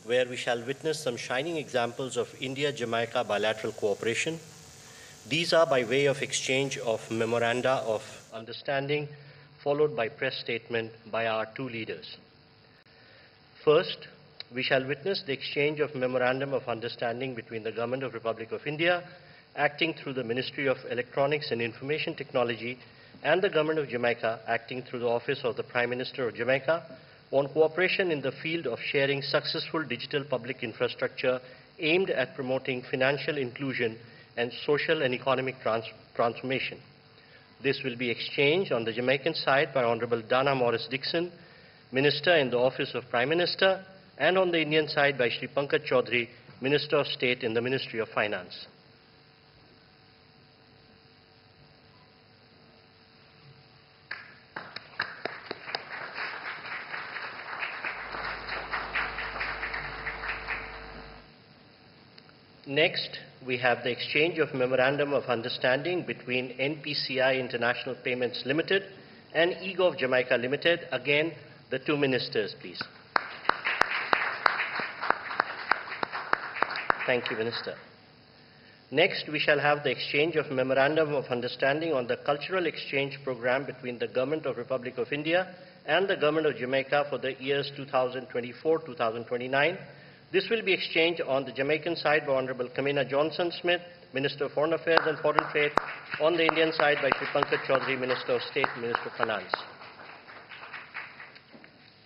where we shall witness some shining examples of India-Jamaica bilateral cooperation. These are by way of exchange of memoranda of understanding, followed by press statement by our two leaders. First, we shall witness the exchange of memorandum of understanding between the Government of Republic of India, acting through the Ministry of Electronics and Information Technology, and the Government of Jamaica, acting through the Office of the Prime Minister of Jamaica, on cooperation in the field of sharing successful digital public infrastructure aimed at promoting financial inclusion and social and economic transformation. This will be exchanged on the Jamaican side by Honorable Dana Morris Dixon, Minister in the Office of Prime Minister, and on the Indian side by Shri Pankaj Chaudhary, Minister of State in the Ministry of Finance. Next, we have the exchange of Memorandum of Understanding between NPCI International Payments Limited and eGov Jamaica Limited. Again, the two ministers, please. Thank you, Minister. Next, we shall have the exchange of Memorandum of Understanding on the Cultural Exchange Program between the Government of Republic of India and the Government of Jamaica for the years 2024-2029. This will be exchanged on the Jamaican side by Honorable Kamina Johnson-Smith, Minister of Foreign Affairs and Foreign Trade, on the Indian side by Shri Pankaj Chaudhary, Minister of State and Minister of Finance.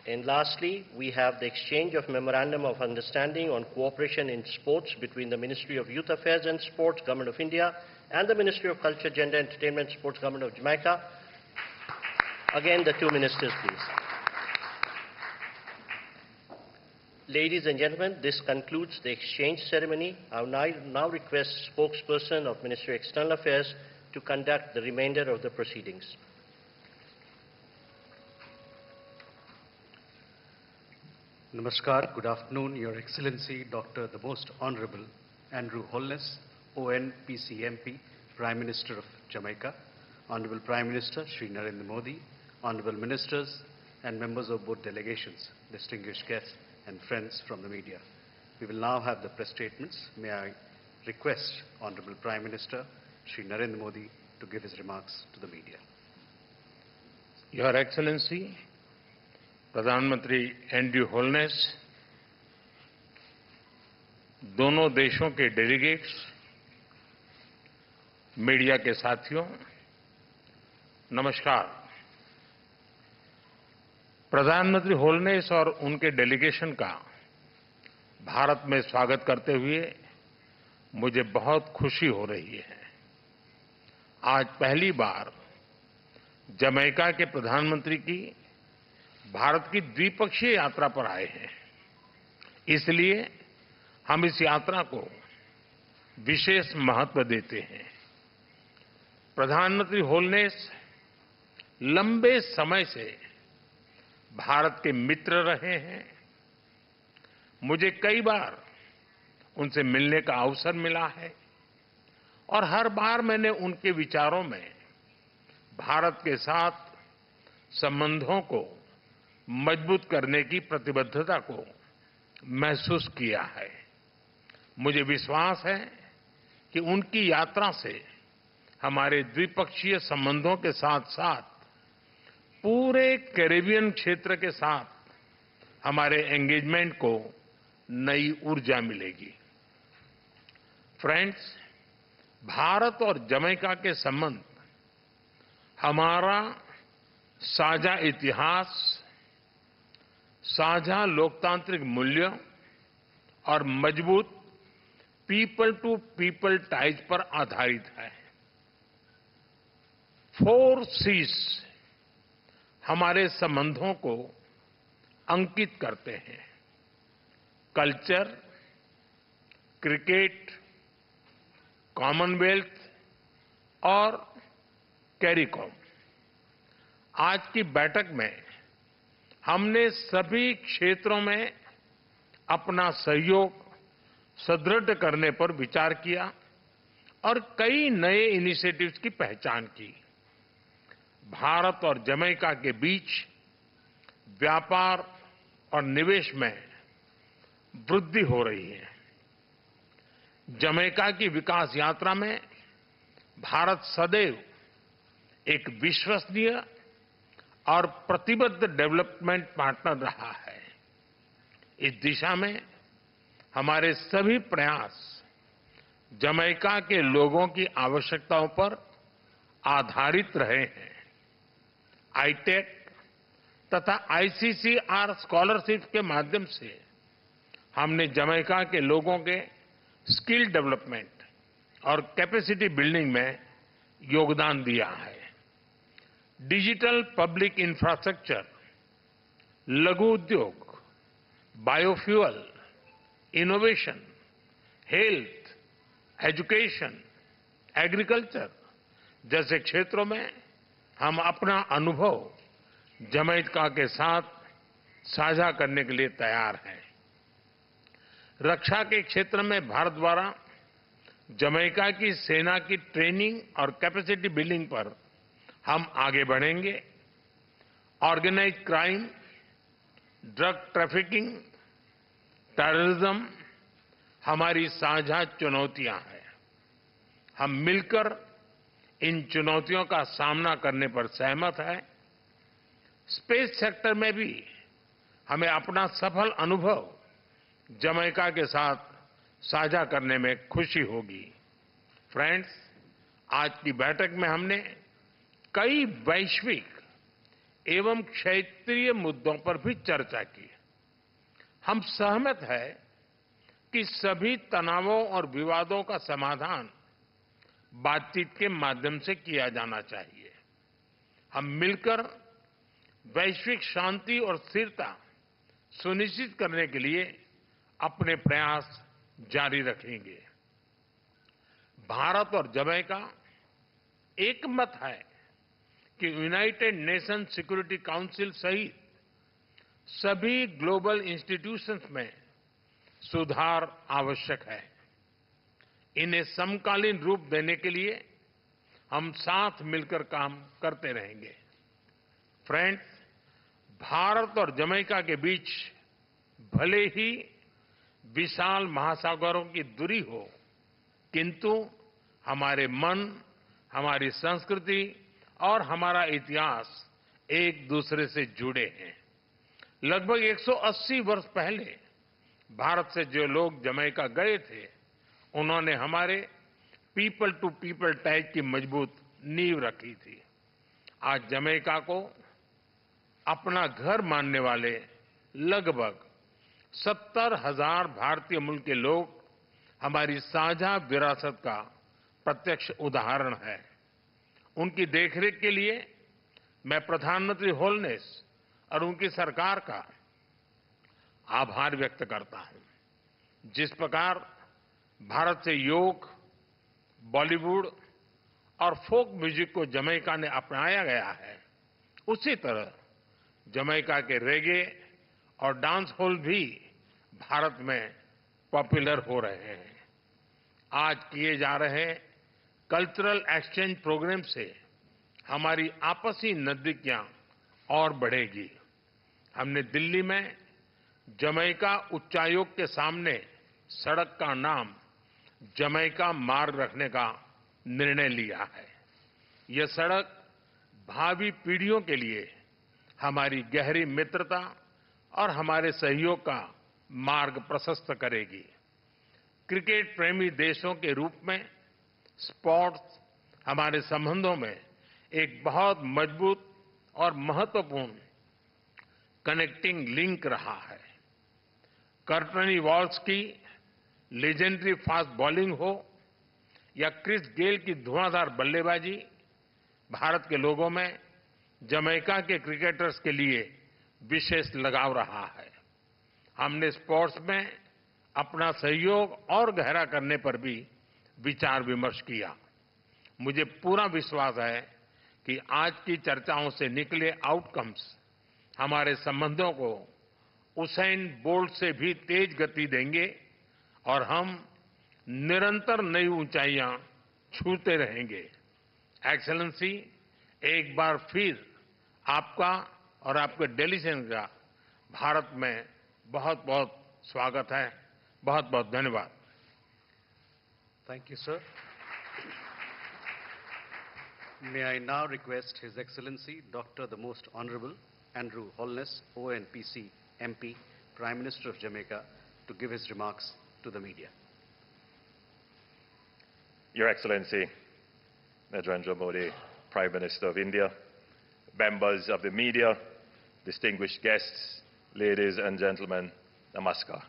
And lastly, we have the exchange of Memorandum of Understanding on cooperation in sports between the Ministry of Youth Affairs and Sports, Government of India, and the Ministry of Culture, Gender, Entertainment, Sports, Government of Jamaica. Again, the two ministers, please. Ladies and gentlemen, this concludes the exchange ceremony. I will now request spokesperson of Ministry of External Affairs to conduct the remainder of the proceedings. Namaskar, good afternoon, Your Excellency, Dr. the Most Honorable Andrew Holness, ONPCMP, Prime Minister of Jamaica, Honorable Prime Minister Shri Narendra Modi, Honorable Ministers and members of both delegations, distinguished guests and friends from the media. We will now have the press statements. May I request Honorable Prime Minister Shri Narendra Modi to give his remarks to the media. Your Excellency, प्रधानमंत्री Andrew wholeness, दोनों देशों के delegates, media के साथियों, नमस्कार। प्रधानमंत्री wholeness और उनके डेलीगेशन का भारत में स्वागत करते हुए मुझे बहुत खुशी हो रही है। आज पहली बार जमैका के प्रधानमंत्री की भारत की द्विपक्षीय यात्रा पर आए हैं, इसलिए हम इस यात्रा को विशेष महत्व देते हैं। प्रधानमंत्री होलनेस लंबे समय से भारत के मित्र रहे हैं। मुझे कई बार उनसे मिलने का अवसर मिला है और हर बार मैंने उनके विचारों में भारत के साथ संबंधों को मजबूत करने की प्रतिबद्धता को महसूस किया है। मुझे विश्वास है कि उनकी यात्रा से हमारे द्विपक्षीय संबंधों के साथ साथ पूरे कैरेबियन क्षेत्र के साथ हमारे एंगेजमेंट को नई ऊर्जा मिलेगी। फ्रेंड्स, भारत और जमैका के संबंध हमारा साझा इतिहास, साझा लोकतांत्रिक मूल्यों और मजबूत पीपल टू पीपल टाइज पर आधारित है। 4 C's हमारे संबंधों को अंकित करते हैं: कल्चर, क्रिकेट, कॉमनवेल्थ और कैरिकॉम। आज की बैठक में हमने सभी क्षेत्रों में अपना सहयोग सुदृढ़ करने पर विचार किया और कई नए इनिशिएटिव्स की पहचान की। भारत और जमैका के बीच व्यापार और निवेश में वृद्धि हो रही है। जमैका की विकास यात्रा में भारत सदैव एक विश्वसनीय और प्रतिबद्ध डेवलपमेंट पार्टनर रहा है। इस दिशा में हमारे सभी प्रयास जमैका के लोगों की आवश्यकताओं पर आधारित रहे हैं। आईटेक तथा आईसीसीआर स्कॉलरशिप के माध्यम से हमने जमैका के लोगों के स्किल डेवलपमेंट और कैपेसिटी बिल्डिंग में योगदान दिया है। डिजिटल पब्लिक इंफ्रास्ट्रक्चर, लघु उद्योग, biofuel, innovation, health, education, agriculture जैसे क्षेत्रों में हम अपना अनुभव जमैका के साथ साझा करने के लिए तैयार हैं। रक्षा के क्षेत्र में भारत द्वारा जमैका की सेना की ट्रेनिंग और कैपेसिटी बिल्डिंग पर हम आगे बढ़ेंगे। Organised crime, drug trafficking, terrorism हमारी साझा चुनौतियां हैं। हम मिलकर इन चुनौतियों का सामना करने पर सहमत हैं। स्पेस सेक्टर में भी हमें अपना सफल अनुभव जमैका के साथ साझा करने में खुशी होगी। फ्रेंड्स, आज की बैठक में हमने कई वैश्विक एवं क्षेत्रीय मुद्दों पर भी चर्चा की। हम सहमत हैं कि सभी तनावों और विवादों का समाधान बातचीत के माध्यम से किया जाना चाहिए। हम मिलकर वैश्विक शांति और स्थिरता सुनिश्चित करने के लिए अपने प्रयास जारी रखेंगे। भारत और जमैका एकमत है कि यूनाइटेड नेशन सिक्योरिटी काउंसिल सहित सभी ग्लोबल इंस्टीट्यूशंस में सुधार आवश्यक है। इन्हें समकालीन रूप देने के लिए हम साथ मिलकर काम करते रहेंगे। फ्रेंड्स, भारत और जमैका के बीच भले ही विशाल महासागरों की दूरी हो, किंतु हमारे मन, हमारी संस्कृति और हमारा इतिहास एक दूसरे से जुड़े हैं। लगभग 180 वर्ष पहले भारत से जो लोग जमैका गए थे, उन्होंने हमारे पीपल टू पीपल टैग की मजबूत नींव रखी थी। आज जमैका को अपना घर मानने वाले लगभग 70,000 भारतीय मूल के लोग हमारी साझा विरासत का प्रत्यक्ष उदाहरण है। उनकी देखरेख के लिए मैं प्रधानमंत्री होलनेस और उनकी सरकार का आभार व्यक्त करता हूं। जिस प्रकार भारत से योग, बॉलीवुड और फोक म्यूजिक को जमैका ने अपनाया गया है, उसी तरह जमैका के रेगे और डांस हॉल भी भारत में पॉपुलर हो रहे हैं। आज किए जा रहे कल्चरल एक्सचेंज प्रोग्राम से हमारी आपसी नजदीकियां और बढ़ेगी। हमने दिल्ली में जमैका उच्चायोग के सामने सड़क का नाम जमैका मार्ग रखने का निर्णय लिया है। यह सड़क भावी पीढ़ियों के लिए हमारी गहरी मित्रता और हमारे सहयोग का मार्ग प्रशस्त करेगी। क्रिकेट प्रेमी देशों के रूप में स्पोर्ट्स हमारे संबंधों में एक बहुत मजबूत और महत्वपूर्ण कनेक्टिंग लिंक रहा है। कर्टनी वॉल्स की लेजेंडरी फास्ट बॉलिंग हो या क्रिस गेल की धुआंधार बल्लेबाजी, भारत के लोगों में जमैका के क्रिकेटर्स के लिए विशेष लगाव रहा है। हमने स्पोर्ट्स में अपना सहयोग और गहरा करने पर भी विचार विमर्श किया। मुझे पूरा विश्वास है कि आज की चर्चाओं से निकले आउटकम्स हमारे संबंधों को उसेन बोल्ट से भी तेज गति देंगे और हम निरंतर नई ऊंचाइयां छूते रहेंगे। एक्सेलेंसी, एक बार फिर आपका और आपके डेलीगेशन का भारत में बहुत बहुत स्वागत है। बहुत बहुत धन्यवाद। Thank you, sir. May I now request His Excellency Dr. the Most Honorable Andrew Holness, ONPC MP, Prime Minister of Jamaica, to give his remarks to the media. Your Excellency, Narendra Modi, Prime Minister of India, members of the media, distinguished guests, ladies and gentlemen, namaskar.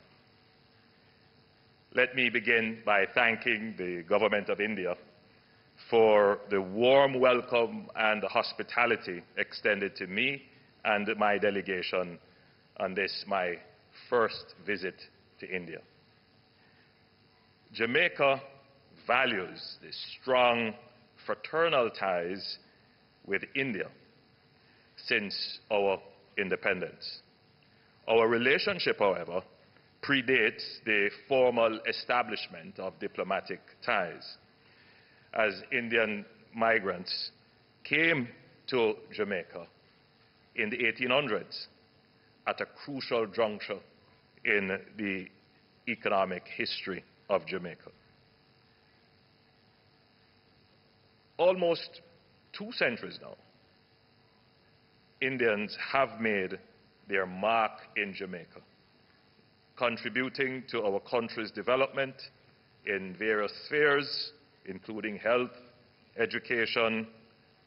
Let me begin by thanking the Government of India for the warm welcome and the hospitality extended to me and my delegation on this, my first visit to India. Jamaica values the strong fraternal ties with India since our independence. Our relationship, however, predates the formal establishment of diplomatic ties, as Indian migrants came to Jamaica in the 1800s at a crucial juncture in the economic history of Jamaica. Almost 2 centuries now, Indians have made their mark in Jamaica, contributing to our country's development in various spheres, including health, education,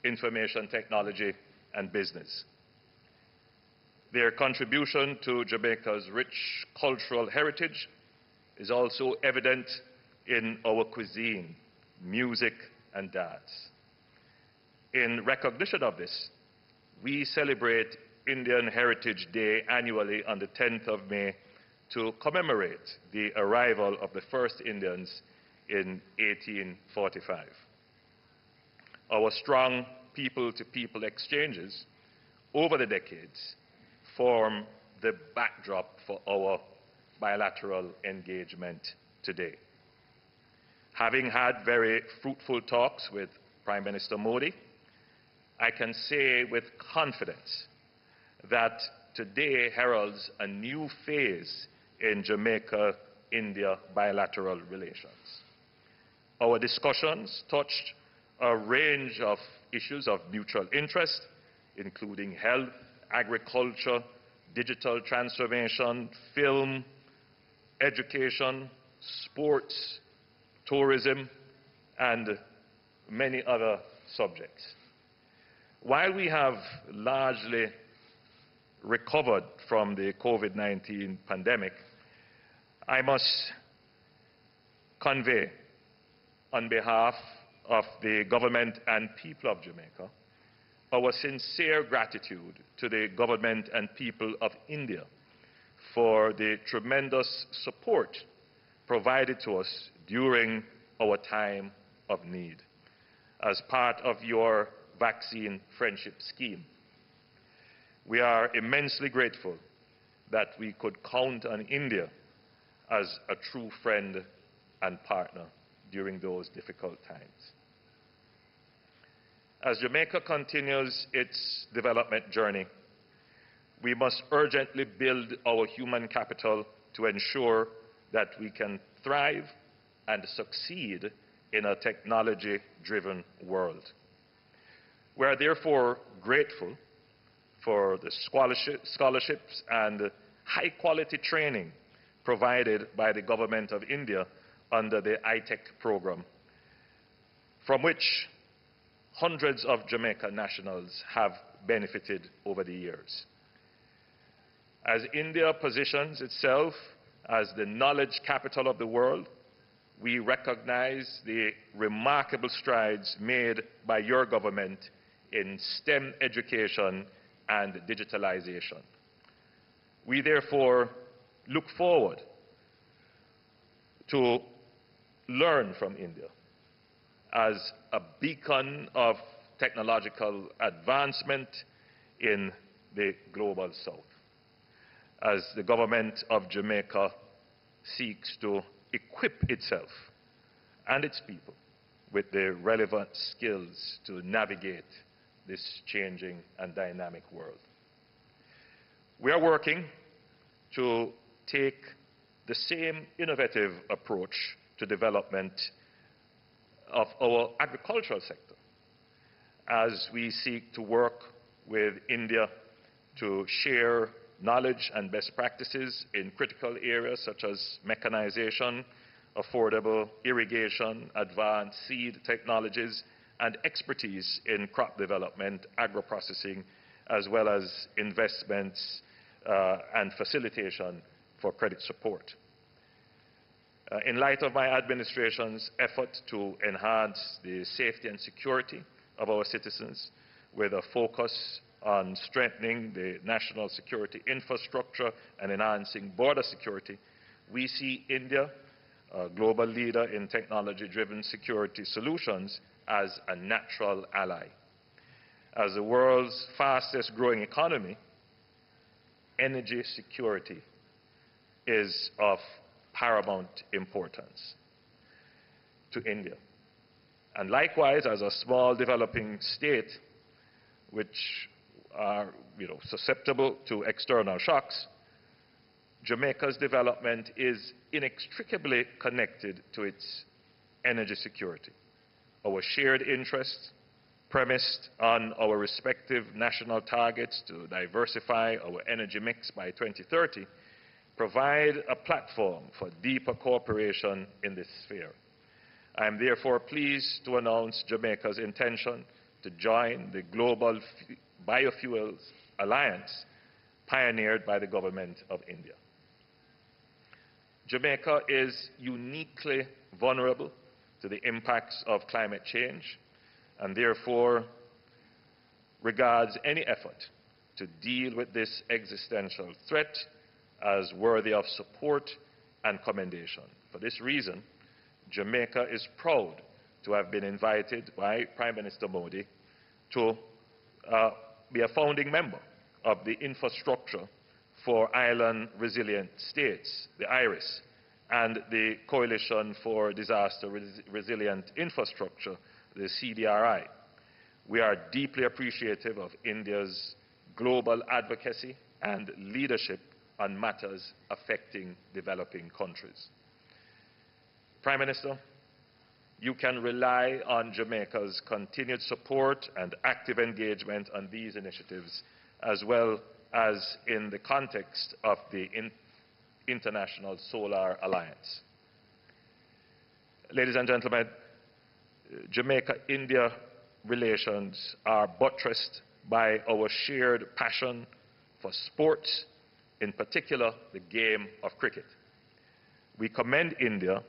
information technology, and business. Their contribution to Jamaica's rich cultural heritage is also evident in our cuisine, music, and dance. In recognition of this, we celebrate Indian Heritage Day annually on the 10th of May to commemorate the arrival of the first Indians in 1845. Our strong people-to-people exchanges over the decades form the backdrop for our bilateral engagement today. Having had very fruitful talks with Prime Minister Modi, I can say with confidence that today heralds a new phase in Jamaica-India bilateral relations. Our discussions touched a range of issues of mutual interest, including health, agriculture, digital transformation, film, education, sports, tourism, and many other subjects. While we have largely recovered from the COVID-19 pandemic, I must convey on behalf of the government and people of Jamaica our sincere gratitude to the government and people of India for the tremendous support provided to us during our time of need as part of your vaccine friendship scheme. We are immensely grateful that we could count on India as a true friend and partner during those difficult times. As Jamaica continues its development journey, we must urgently build our human capital to ensure that we can thrive and succeed in a technology-driven world. We are therefore grateful for the scholarships and high-quality training provided by the Government of India under the ITEC program, from which hundreds of Jamaica nationals have benefited over the years. As India positions itself as the knowledge capital of the world, we recognize the remarkable strides made by your government in STEM education and digitalization. We therefore look forward to learn from India as a beacon of technological advancement in the global south, as the government of Jamaica seeks to equip itself and its people with the relevant skills to navigate this changing and dynamic world. We are working to take the same innovative approach to development of our agricultural sector as we seek to work with India to share knowledge and best practices in critical areas such as mechanization, affordable irrigation, advanced seed technologies, and expertise in crop development, agro-processing, as well as investments and facilitation for credit support. In light of my administration's effort to enhance the safety and security of our citizens with a focus on strengthening the national security infrastructure and enhancing border security, we see India, a global leader in technology-driven security solutions, as a natural ally. As the world's fastest growing economy, energy security is of paramount importance to India. And likewise, as a small developing state, which are susceptible to external shocks, Jamaica's development is inextricably connected to its energy security. Our shared interests, premised on our respective national targets to diversify our energy mix by 2030, provide a platform for deeper cooperation in this sphere. I am therefore pleased to announce Jamaica's intention to join the Global Biofuels Alliance pioneered by the Government of India. Jamaica is uniquely vulnerable to the impacts of climate change and therefore regards any effort to deal with this existential threat as worthy of support and commendation. For this reason, Jamaica is proud to have been invited by Prime Minister Modi to be a founding member of the Infrastructure for Island Resilient States, the IRIS, and the Coalition for Disaster Resilient Infrastructure, the CDRI. We are deeply appreciative of India's global advocacy and leadership on matters affecting developing countries. Prime Minister, you can rely on Jamaica's continued support and active engagement on these initiatives, as well as in the context of the International Solar Alliance. Ladies and gentlemen, Jamaica-India relations are buttressed by our shared passion for sports, in particular the game of cricket. We commend India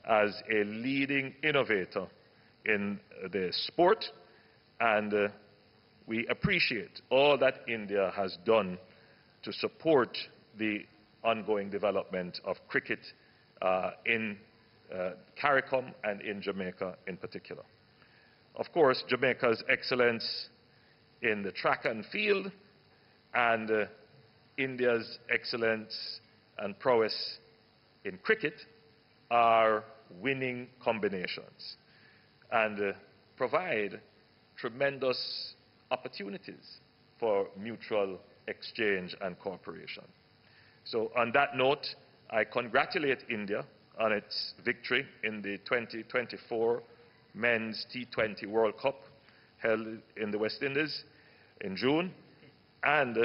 as a leading innovator in the sport, and we appreciate all that India has done to support the ongoing development of cricket in CARICOM and in Jamaica in particular. Of course, Jamaica's excellence in the track and field and India's excellence and prowess in cricket are winning combinations and provide tremendous opportunities for mutual exchange and cooperation. So on that note, I congratulate India on its victory in the 2024 Men's T20 World Cup held in the West Indies in June, and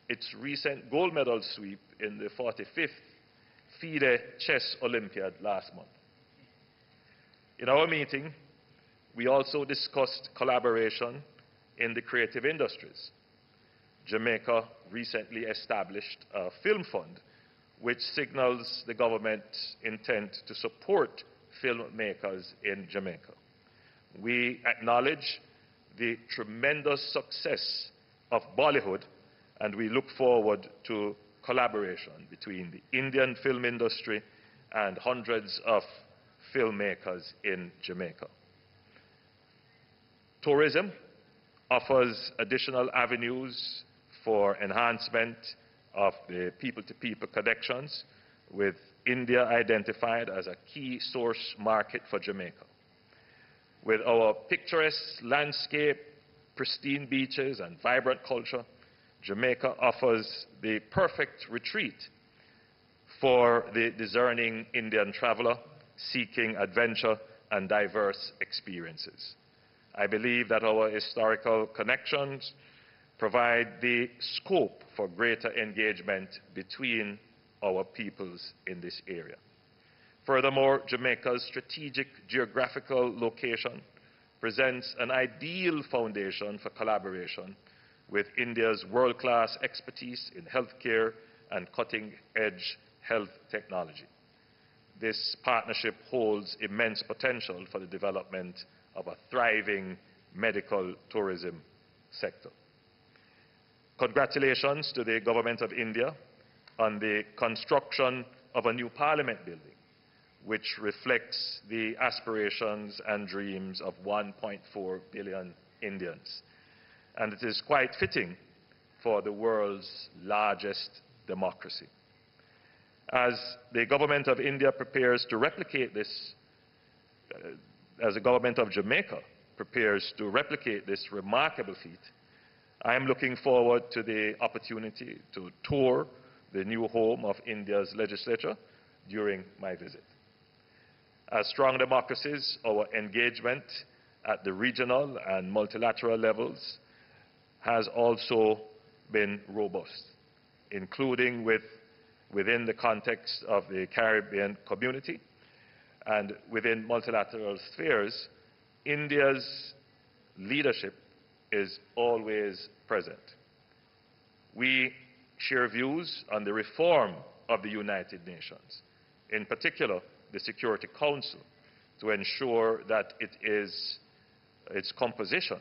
its recent gold medal sweep in the 45th FIDE Chess Olympiad last month. In our meeting, we also discussed collaboration in the creative industries. Jamaica recently established a film fund which signals the government's intent to support filmmakers in Jamaica. We acknowledge the tremendous success of Bollywood, and we look forward to collaboration between the Indian film industry and hundreds of filmmakers in Jamaica. Tourism offers additional avenues for enhancement of the people-to-people connections, with India identified as a key source market for Jamaica. With our picturesque landscape, pristine beaches, and vibrant culture, Jamaica offers the perfect retreat for the discerning Indian traveler seeking adventure and diverse experiences. I believe that our historical connections provide the scope for greater engagement between our peoples in this area. Furthermore, Jamaica's strategic geographical location presents an ideal foundation for collaboration with India's world-class expertise in healthcare and cutting-edge health technology. This partnership holds immense potential for the development of a thriving medical tourism sector. Congratulations to the Government of India on the construction of a new Parliament building, which reflects the aspirations and dreams of 1.4 billion Indians. And it is quite fitting for the world's largest democracy. As the Government of India prepares to replicate this, as the Government of Jamaica prepares to replicate this remarkable feat, I am looking forward to the opportunity to tour the new home of India's legislature during my visit. As strong democracies, our engagement at the regional and multilateral levels has also been robust, including within the context of the Caribbean community and within multilateral spheres. India's leadership is always present. We share views on the reform of the United Nations, in particular the Security Council, to ensure that its composition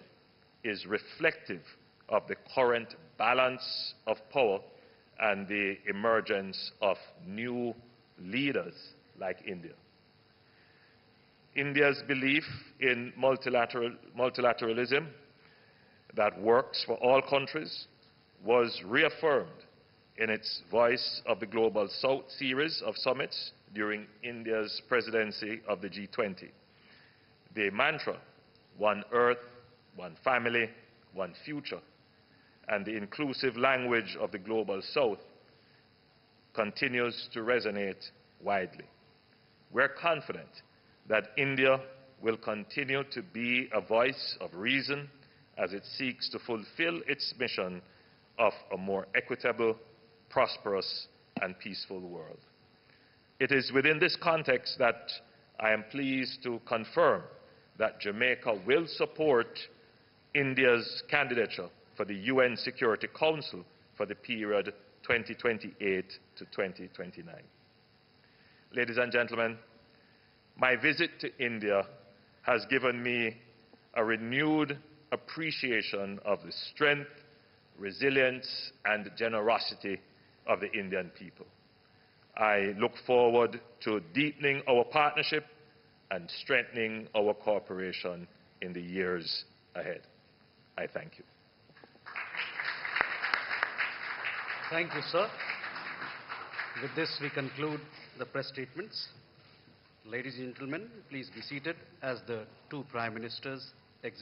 is reflective of the current balance of power and the emergence of new leaders like India. India's belief in multilateralism that works for all countries was reaffirmed in its Voice of the Global South series of summits during India's presidency of the G20. The mantra, one Earth, one family, one future, and the inclusive language of the Global South continues to resonate widely. We're confident that India will continue to be a voice of reason as it seeks to fulfill its mission of a more equitable, prosperous, and peaceful world. It is within this context that I am pleased to confirm that Jamaica will support India's candidature for the UN Security Council for the period 2028 to 2029. Ladies and gentlemen, my visit to India has given me a renewed appreciation of the strength, resilience, and generosity of the Indian people. I look forward to deepening our partnership and strengthening our cooperation in the years ahead. I thank you. Thank you, sir. With this, we conclude the press statements. Ladies and gentlemen, please be seated as the two Prime Ministers exit.